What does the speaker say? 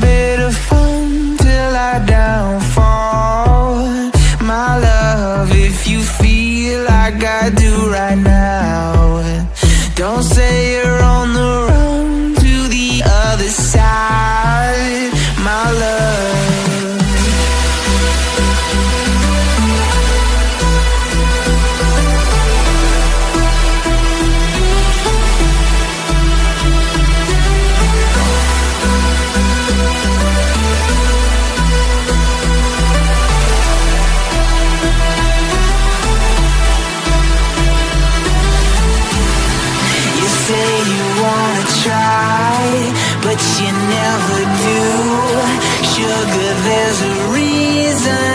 bit of fun till I downfall. My love, if you feel like I do right now, don't say you're on the run to the other side, my love. Try, but you never do. Sugar, there's a reason